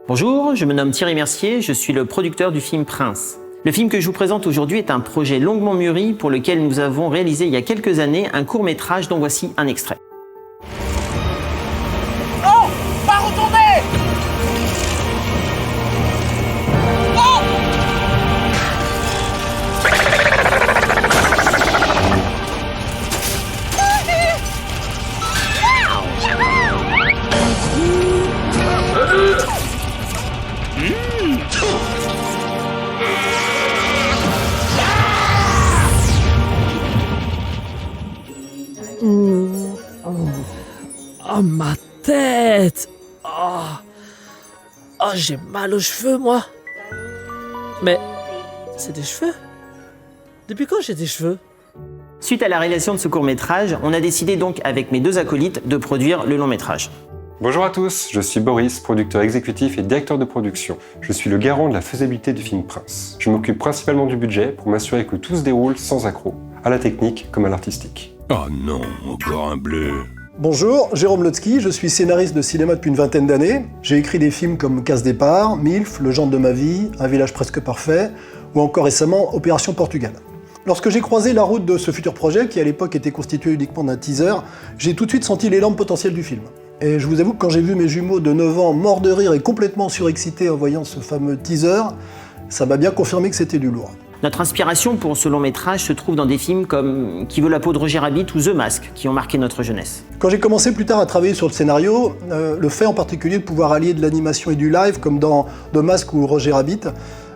Bonjour, je me nomme Thierry Mercier, je suis le producteur du film Prince. Le film que je vous présente aujourd'hui est un projet longuement mûri pour lequel nous avons réalisé il y a quelques années un court-métrage dont voici un extrait. Non, pas retourner. Non. Oh, ma tête! Oh, j'ai mal aux cheveux, moi. Mais c'est des cheveux? Depuis quand j'ai des cheveux? Suite à la réalisation de ce court-métrage, on a décidé donc avec mes deux acolytes de produire le long-métrage. Bonjour à tous, je suis Boris, producteur exécutif et directeur de production. Je suis le garant de la faisabilité du film Prince. Je m'occupe principalement du budget pour m'assurer que tout se déroule sans accroc, à la technique comme à l'artistique. Oh non, encore un bleu. Bonjour, Jérôme Lotsky, je suis scénariste de cinéma depuis une vingtaine d'années. J'ai écrit des films comme Casse-Départ, MILF, Le genre de ma vie, Un village presque parfait, ou encore récemment Opération Portugal. Lorsque j'ai croisé la route de ce futur projet, qui à l'époque était constitué uniquement d'un teaser, j'ai tout de suite senti l'élan potentiel du film. Et je vous avoue que quand j'ai vu mes jumeaux de 9 ans morts de rire et complètement surexcités en voyant ce fameux teaser, ça m'a bien confirmé que c'était du lourd. Notre inspiration pour ce long-métrage se trouve dans des films comme Qui veut la peau de Roger Rabbit ou The Mask, qui ont marqué notre jeunesse. Quand j'ai commencé plus tard à travailler sur le scénario, le fait en particulier de pouvoir allier de l'animation et du live, comme dans The Mask ou Roger Rabbit,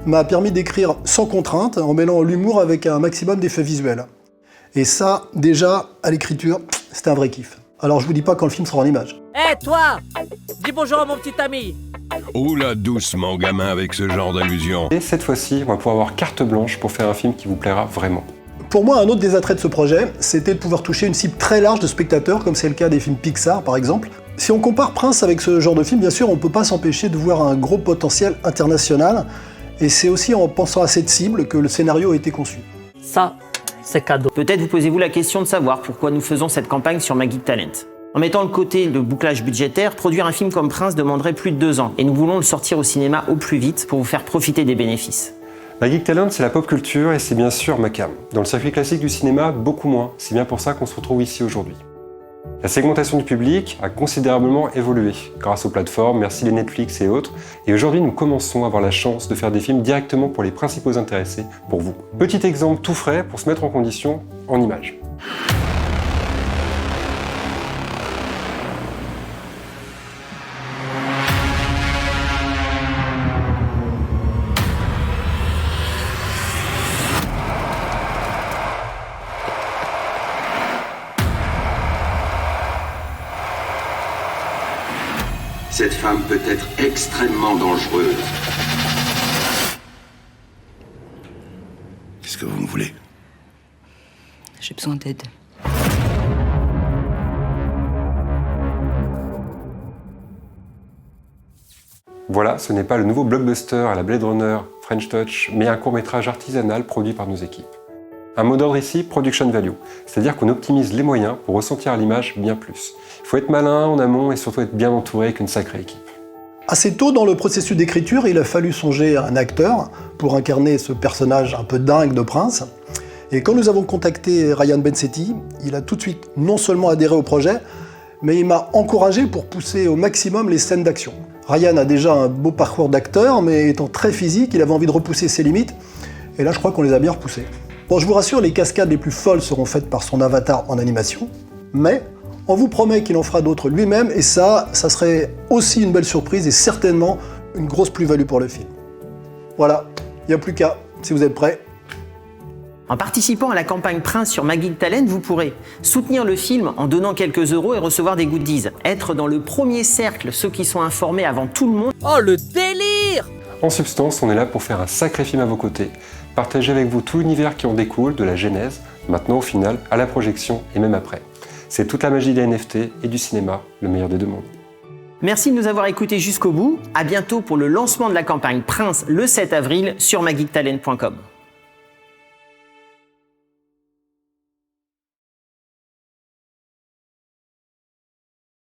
m'a permis d'écrire sans contrainte, en mêlant l'humour avec un maximum d'effets visuels. Et ça, déjà, à l'écriture, c'était un vrai kiff. Alors je vous dis pas quand le film sera en images. Hé, toi! Dis bonjour à mon petit ami! Oula, doucement, gamin, avec ce genre d'allusion. Et cette fois-ci, on va pouvoir avoir carte blanche pour faire un film qui vous plaira vraiment. Pour moi, un autre des attraits de ce projet, c'était de pouvoir toucher une cible très large de spectateurs, comme c'est le cas des films Pixar par exemple. Si on compare Prince avec ce genre de film, bien sûr, on ne peut pas s'empêcher de voir un gros potentiel international, et c'est aussi en pensant à cette cible que le scénario a été conçu. Ça, c'est cadeau. Peut-être vous posez-vous la question de savoir pourquoi nous faisons cette campagne sur Magic Talent. En mettant de côté le bouclage budgétaire, produire un film comme Prince demanderait plus de 2 ans, et nous voulons le sortir au cinéma au plus vite pour vous faire profiter des bénéfices. Magic Talent, c'est la pop culture et c'est bien sûr ma cam. Dans le circuit classique du cinéma, beaucoup moins. C'est bien pour ça qu'on se retrouve ici aujourd'hui. La segmentation du public a considérablement évolué grâce aux plateformes, merci les Netflix et autres. Et aujourd'hui, nous commençons à avoir la chance de faire des films directement pour les principaux intéressés, pour vous. Petit exemple tout frais pour se mettre en condition en images. Cette femme peut être extrêmement dangereuse. Qu'est-ce que vous me voulez? J'ai besoin d'aide. Voilà, ce n'est pas le nouveau blockbuster à la Blade Runner, French Touch, mais un court-métrage artisanal produit par nos équipes. Un mot d'ordre ici, production value, c'est-à-dire qu'on optimise les moyens pour ressentir à l'image bien plus. Il faut être malin en amont et surtout être bien entouré avec une sacrée équipe. Assez tôt dans le processus d'écriture, il a fallu songer à un acteur pour incarner ce personnage un peu dingue de Prince. Et quand nous avons contacté Ryan Bensetti, il a tout de suite non seulement adhéré au projet, mais il m'a encouragé pour pousser au maximum les scènes d'action. Ryan a déjà un beau parcours d'acteur, mais étant très physique, il avait envie de repousser ses limites, et là je crois qu'on les a bien repoussées. Bon, je vous rassure, les cascades les plus folles seront faites par son avatar en animation, mais on vous promet qu'il en fera d'autres lui-même, et ça serait aussi une belle surprise et certainement une grosse plus-value pour le film. Voilà, il n'y a plus qu'à, si vous êtes prêts. En participant à la campagne Prince sur Magic Talent, vous pourrez soutenir le film en donnant quelques euros et recevoir des goodies. Être dans le premier cercle, ceux qui sont informés avant tout le monde. Oh, le délire! En substance, on est là pour faire un sacré film à vos côtés, partager avec vous tout l'univers qui en découle, de la genèse, maintenant au final, à la projection et même après. C'est toute la magie des NFT et du cinéma, le meilleur des deux mondes. Merci de nous avoir écoutés jusqu'au bout. À bientôt pour le lancement de la campagne Prince le 7 avril sur magictalent.com.